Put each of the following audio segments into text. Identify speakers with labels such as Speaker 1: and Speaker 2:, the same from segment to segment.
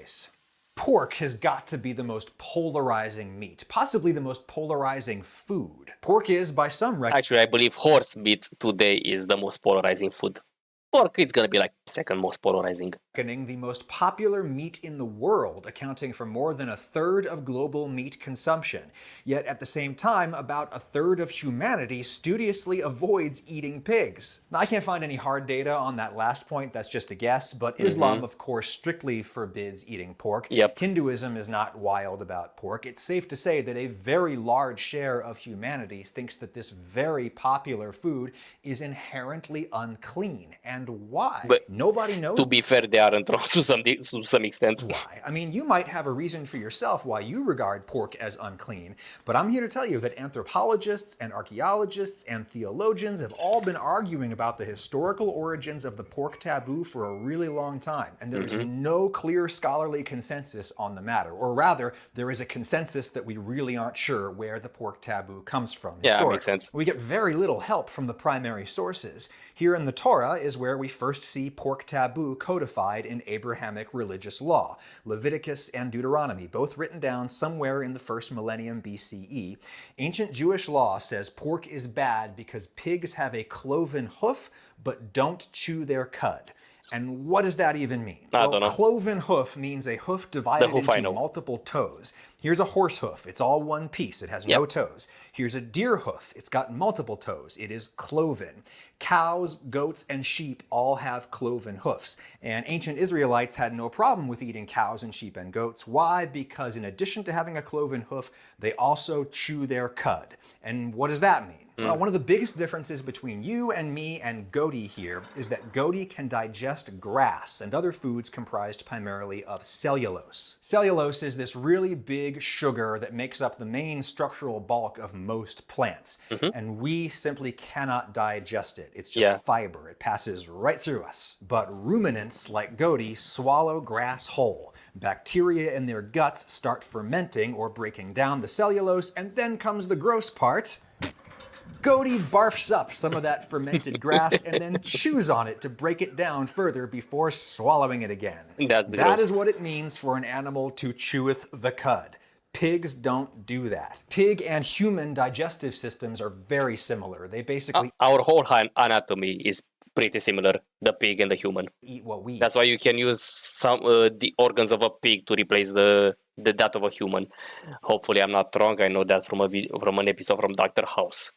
Speaker 1: face. Pork has got to be the most polarizing meat, possibly the most polarizing food. Pork is, by some
Speaker 2: Actually, I believe horse meat today is the most polarizing food. Pork, it's gonna be like second most polarizing.
Speaker 1: the most popular meat in the world, accounting for more than a third of global meat consumption. Yet at the same time, about a third of humanity studiously avoids eating pigs. Now, I can't find any hard data on that last point, that's just a guess, but Islam, of course, strictly forbids eating pork.
Speaker 2: Yep.
Speaker 1: Hinduism is not wild about pork. It's safe to say that a very large share of humanity thinks that this very popular food is inherently unclean. And why?
Speaker 2: But
Speaker 1: nobody knows.
Speaker 2: To be fair, they aren't wrong to some extent.
Speaker 1: Why? I mean, you might have a reason for yourself why you regard pork as unclean, but I'm here to tell you that anthropologists and archaeologists and theologians have all been arguing about the historical origins of the pork taboo for a really long time, and there's no clear scholarly consensus on the matter. Or rather, there is a consensus that we really aren't sure where the pork taboo comes from.
Speaker 2: Yeah, that makes sense.
Speaker 1: We get very little help from the primary sources. Here in the Torah is where we first see pork taboo codified in Abrahamic religious law. Leviticus and Deuteronomy, both written down somewhere in the first millennium BCE. Ancient Jewish law says pork is bad because pigs have a cloven hoof but don't chew their cud. And what does that even mean?
Speaker 2: I don't know.
Speaker 1: Cloven hoof means a hoof divided into multiple toes. Here's a horse hoof. It's all one piece. It has no toes. Here's a deer hoof. It's got multiple toes. It is cloven. Cows, goats, and sheep all have cloven hoofs. And ancient Israelites had no problem with eating cows and sheep and goats. Why? Because in addition to having a cloven hoof, they also chew their cud. And what does that mean? Well, one of the biggest differences between you and me and goaty here is that goaty can digest grass and other foods comprised primarily of cellulose. Cellulose is this really big sugar that makes up the main structural bulk of most plants, and we simply cannot digest it. It's just fiber. It passes right through us. But ruminants like goaty swallow grass whole. Bacteria in their guts start fermenting or breaking down the cellulose, and then comes the gross part. Goaty barfs up some of that fermented grass and then chews on it to break it down further before swallowing it again. That is what it means for an animal to cheweth the cud. Pigs don't do that. Pig and human digestive systems are very similar. They basically
Speaker 2: our whole anatomy is pretty similar, the pig and the human.
Speaker 1: Eat what we eat.
Speaker 2: That's why you can use some the organs of a pig to replace that of a human. Hopefully I'm not wrong. I know that from an episode from Dr. House.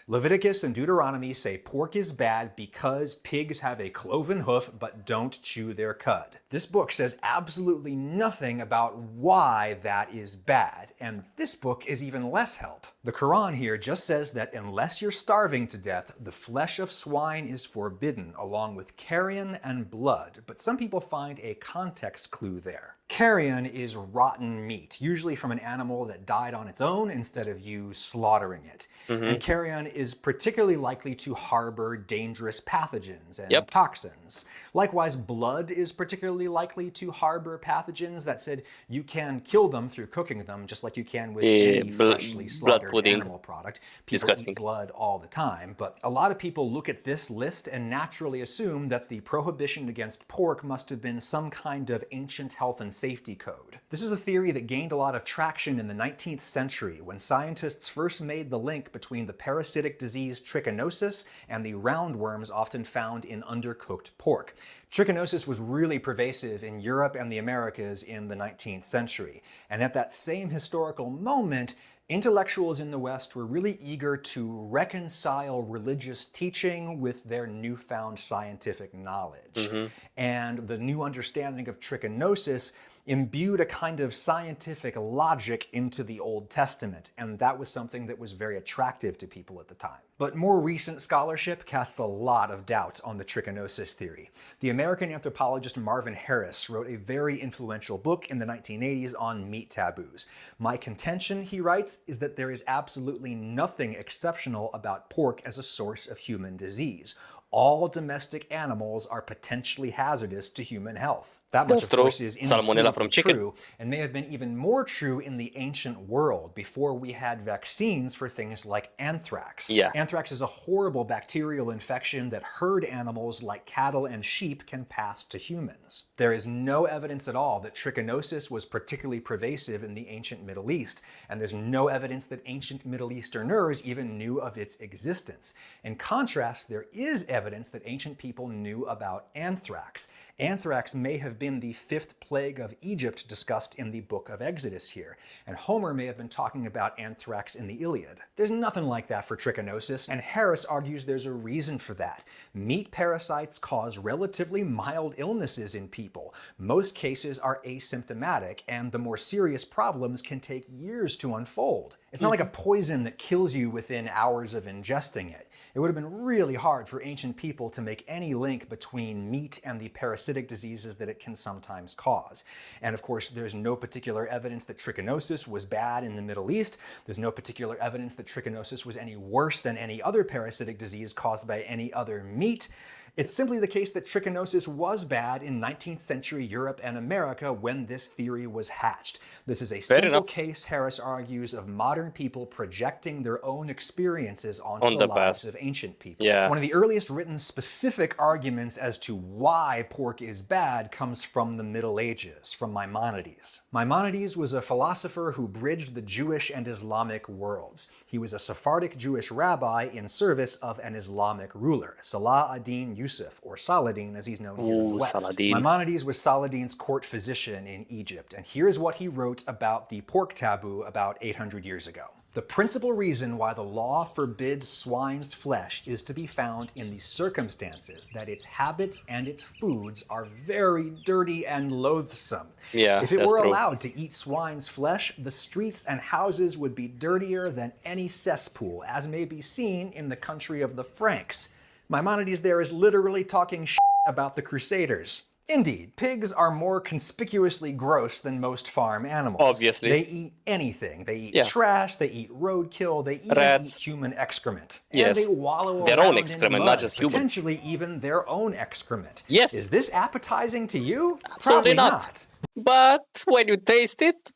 Speaker 1: Leviticus and Deuteronomy say pork is bad because pigs have a cloven hoof but don't chew their cud. This book says absolutely nothing about why that is bad, and this book is even less help. The Quran here just says that unless you're starving to death, the flesh of swine is forbidden, along with carrion and blood, but some people find a context clue there. Carrion is rotten meat, usually from an animal that died on its own instead of you slaughtering it. And carrion is particularly likely to harbor dangerous pathogens and toxins. Likewise, blood is particularly likely to harbor pathogens. That said, you can kill them through cooking them, just like you can with any freshly slaughtered animal product. People eat blood all the time, but a lot of people look at this list and naturally assume that the prohibition against pork must have been some kind of ancient health and safety code. This is a theory that gained a lot of traction in the 19th century when scientists first made the link between the parasitic disease trichinosis and the roundworms often found in undercooked pork. Trichinosis was really pervasive in Europe and the Americas in the 19th century, and at that same historical moment, intellectuals in the West were really eager to reconcile religious teaching with their newfound scientific knowledge. And the new understanding of trichinosis imbued a kind of scientific logic into the Old Testament, and that was something that was very attractive to people at the time. But more recent scholarship casts a lot of doubt on the trichinosis theory. The American anthropologist Marvin Harris wrote a very influential book in the 1980s on meat taboos. My contention, he writes, is that there is absolutely nothing exceptional about pork as a source of human disease. All domestic animals are potentially hazardous to human health. That much,
Speaker 2: That's
Speaker 1: of
Speaker 2: true.
Speaker 1: course, is
Speaker 2: Salmonella from
Speaker 1: indisputably
Speaker 2: chicken.
Speaker 1: true, and may have been even more true in the ancient world before we had vaccines for things like anthrax.
Speaker 2: Yeah.
Speaker 1: Anthrax is a horrible bacterial infection that herd animals like cattle and sheep can pass to humans. There is no evidence at all that trichinosis was particularly pervasive in the ancient Middle East, and there's no evidence that ancient Middle Easterners even knew of its existence. In contrast, there is evidence that ancient people knew about anthrax. Anthrax may have been the fifth plague of Egypt discussed in the book of Exodus here, and Homer may have been talking about anthrax in the Iliad. There's nothing like that for trichinosis, and Harris argues there's a reason for that. Meat parasites cause relatively mild illnesses in people. Most cases are asymptomatic, and the more serious problems can take years to unfold. It's not like a poison that kills you within hours of ingesting it. It would have been really hard for ancient people to make any link between meat and the parasitic diseases that it can sometimes cause. And of course, there's no particular evidence that trichinosis was bad in the Middle East. There's no particular evidence that trichinosis was any worse than any other parasitic disease caused by any other meat. It's simply the case that trichinosis was bad in 19th century Europe and America when this theory was hatched. This is a simple case, Harris argues, of modern people projecting their own experiences onto the lives of ancient people.
Speaker 2: Yeah.
Speaker 1: One of the earliest written specific arguments as to why pork is bad comes from the Middle Ages, from Maimonides. Maimonides was a philosopher who bridged the Jewish and Islamic worlds. He was a Sephardic Jewish rabbi in service of an Islamic ruler, Salah ad-Din Yusuf, or Saladin as he's known here in the West.
Speaker 2: Saladin.
Speaker 1: Maimonides was Saladin's court physician in Egypt, and here's what he wrote about the pork taboo about 800 years ago. The principal reason why the law forbids swine's flesh is to be found in the circumstances that its habits and its foods are very dirty and loathsome.
Speaker 2: Yeah,
Speaker 1: if it
Speaker 2: that's
Speaker 1: were
Speaker 2: true.
Speaker 1: allowed to eat swine's flesh, the streets and houses would be dirtier than any cesspool, as may be seen in the country of the Franks. Maimonides there is literally talking shit about the Crusaders. Indeed, pigs are more conspicuously gross than most farm animals.
Speaker 2: Obviously.
Speaker 1: They eat anything. They eat trash, they eat roadkill, they even
Speaker 2: Rats.
Speaker 1: eat human excrement.
Speaker 2: Yes.
Speaker 1: And they wallow
Speaker 2: Their
Speaker 1: around
Speaker 2: own excrement,
Speaker 1: in
Speaker 2: not
Speaker 1: mud,
Speaker 2: just human.
Speaker 1: potentially even their own excrement.
Speaker 2: Yes.
Speaker 1: Is this appetizing to you?
Speaker 2: Absolutely
Speaker 1: Probably
Speaker 2: not. But when you taste it,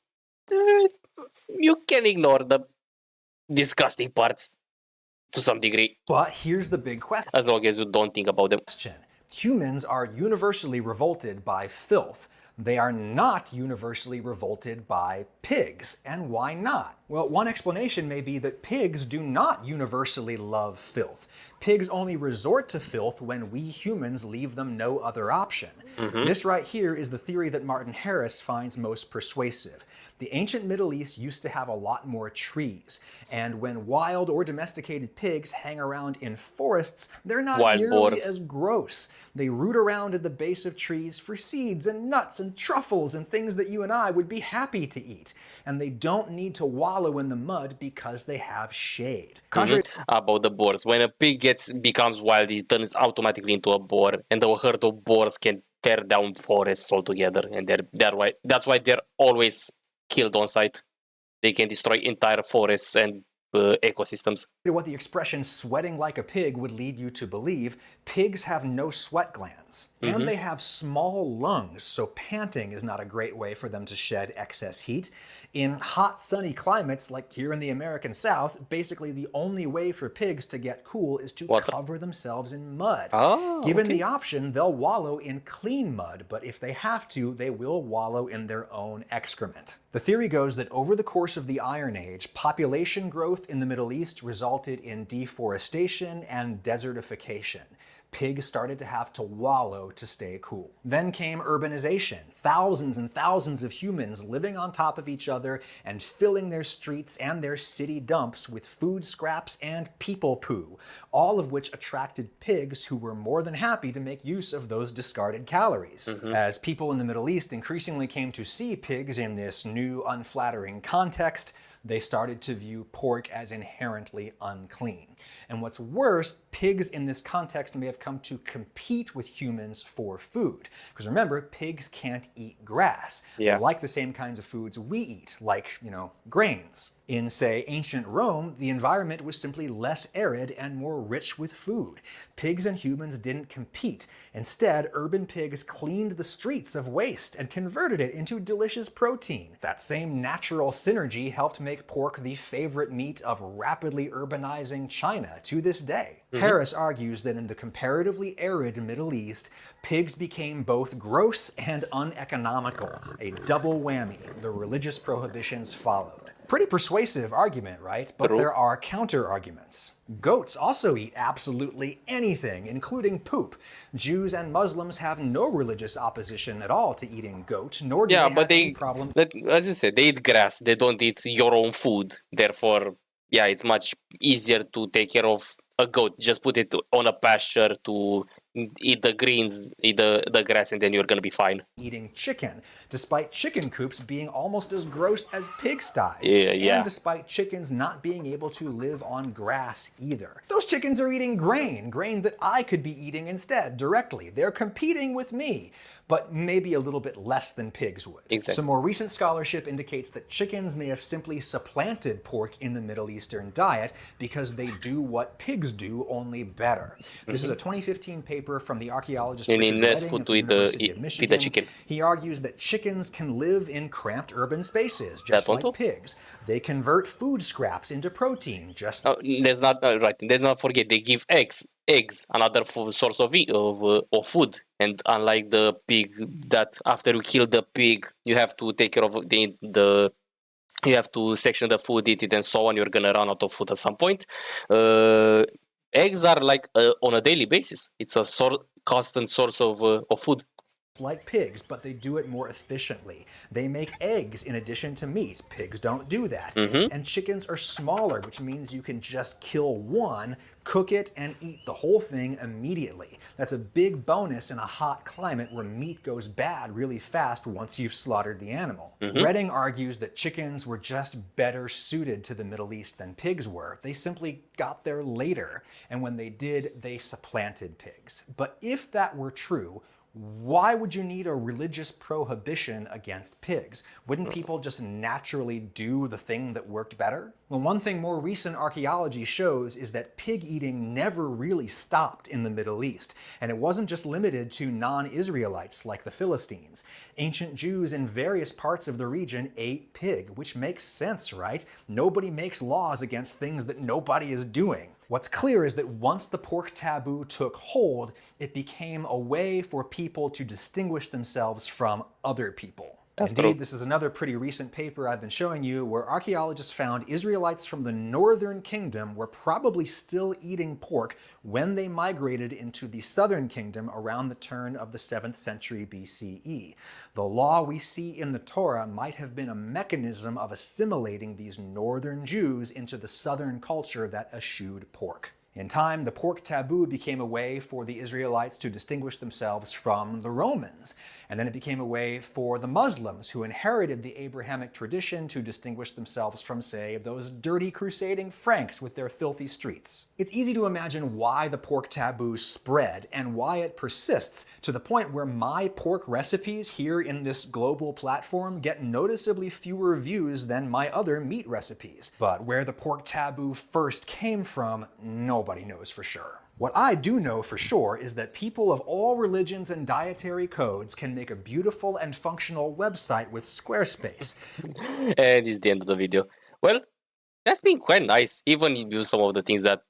Speaker 2: you can ignore the disgusting parts to some degree,
Speaker 1: But here's the big question.
Speaker 2: as long as you don't think about them.
Speaker 1: Humans are universally revolted by filth. They are not universally revolted by pigs. And why not? Well, one explanation may be that pigs do not universally love filth. Pigs only resort to filth when we humans leave them no other option. This right here is the theory that Martin Harris finds most persuasive. The ancient Middle East used to have a lot more trees, and when wild or domesticated pigs hang around in forests, they're not
Speaker 2: Wild
Speaker 1: nearly
Speaker 2: boars.
Speaker 1: as gross. They root around at the base of trees for seeds and nuts and truffles and things that you and I would be happy to eat. And they don't need to wallow in the mud because they have shade. Contrary
Speaker 2: About the boars. When a pig becomes wild, it turns automatically into a boar, and the herd of boars can tear down forests altogether, and that's why they're always killed on sight. They can destroy entire forests and ecosystems.
Speaker 1: what the expression sweating like a pig would lead you to believe, pigs have no sweat glands. And they have small lungs, so panting is not a great way for them to shed excess heat. In hot, sunny climates like here in the American South, basically the only way for pigs to get cool is to cover themselves in mud. Given the option, they'll wallow in clean mud, but if they have to, they will wallow in their own excrement. The theory goes that over the course of the Iron Age, population growth in the Middle East resulted in deforestation and desertification. Pigs started to have to wallow to stay cool. Then came urbanization. Thousands and thousands of humans living on top of each other and filling their streets and their city dumps with food scraps and people poo, all of which attracted pigs who were more than happy to make use of those discarded calories. As people in the Middle East increasingly came to see pigs in this new, unflattering context, they started to view pork as inherently unclean. And what's worse, pigs in this context may have come to compete with humans for food. Because remember, pigs can't eat grass. They like the same kinds of foods we eat, like, grains. In, say, ancient Rome, the environment was simply less arid and more rich with food. Pigs and humans didn't compete. Instead, urban pigs cleaned the streets of waste and converted it into delicious protein. That same natural synergy helped make pork the favorite meat of rapidly urbanizing China to this day. Harris argues that in the comparatively arid Middle East, pigs became both gross and uneconomical, a double whammy. The religious prohibitions followed. Pretty persuasive argument, right? But there are counter-arguments. Goats also eat absolutely anything, including poop. Jews and Muslims have no religious opposition at all to eating goat, nor do they have any problem.
Speaker 2: As you said, they eat grass. They don't eat your own food. Therefore, yeah, it's much easier to take care of a goat. Just put it on a pasture to eat the greens, eat the grass, and then you're gonna be fine.
Speaker 1: Eating chicken, despite chicken coops being almost as gross as pigsties.
Speaker 2: And
Speaker 1: despite chickens not being able to live on grass either. Those chickens are eating grain that I could be eating instead, directly. They're competing with me, but maybe a little bit less than pigs would.
Speaker 2: Exactly.
Speaker 1: Some more recent scholarship indicates that chickens may have simply supplanted pork in the Middle Eastern diet because they do what pigs do, only better. This is a 2015 paper from the archaeologist Richard Redding at the University of Michigan.
Speaker 2: Chicken.
Speaker 1: He argues that chickens can live in cramped urban spaces, just like pigs. They convert food scraps into protein, just
Speaker 2: let's not forget they give eggs, another source of food. And unlike the pig, that after you kill the pig, you have to take care of you have to section the food, eat it, and so on. You're gonna run out of food at some point. Eggs are like on a daily basis. It's a constant source of food.
Speaker 1: Like pigs, but they do it more efficiently. They make eggs in addition to meat. Pigs don't do that. And chickens are smaller, which means you can just kill one, cook it, and eat the whole thing immediately. That's a big bonus in a hot climate where meat goes bad really fast once you've slaughtered the animal. Redding argues that chickens were just better suited to the Middle East than pigs were. They simply got there later, and when they did, they supplanted pigs. But if that were true, why would you need a religious prohibition against pigs? Wouldn't people just naturally do the thing that worked better? Well, one thing more recent archaeology shows is that pig eating never really stopped in the Middle East, and it wasn't just limited to non-Israelites like the Philistines. Ancient Jews in various parts of the region ate pig, which makes sense, right? Nobody makes laws against things that nobody is doing. What's clear is that once the pork taboo took hold, it became a way for people to distinguish themselves from other people. Indeed, this is another pretty recent paper I've been showing you where archaeologists found Israelites from the northern kingdom were probably still eating pork when they migrated into the southern kingdom around the turn of the 7th century BCE. The law we see in the Torah might have been a mechanism of assimilating these northern Jews into the southern culture that eschewed pork. In time, the pork taboo became a way for the Israelites to distinguish themselves from the Romans. And then it became a way for the Muslims who inherited the Abrahamic tradition to distinguish themselves from, say, those dirty crusading Franks with their filthy streets. It's easy to imagine why the pork taboo spread and why it persists to the point where my pork recipes here in this global platform get noticeably fewer views than my other meat recipes. But where the pork taboo first came from, nobody knows for sure. What I do know for sure is that people of all religions and dietary codes can make a beautiful and functional website with Squarespace.
Speaker 2: And it's the end of the video. Well, that's been quite nice. Even you some of the things that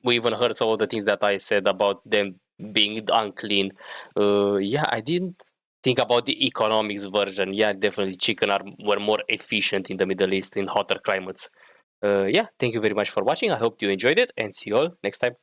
Speaker 2: we even heard some of the things that I said about them being unclean. Yeah, I didn't think about the economics version. Yeah, definitely chicken were more efficient in the Middle East in hotter climates. Yeah, thank you very much for watching. I hope you enjoyed it and see you all next time.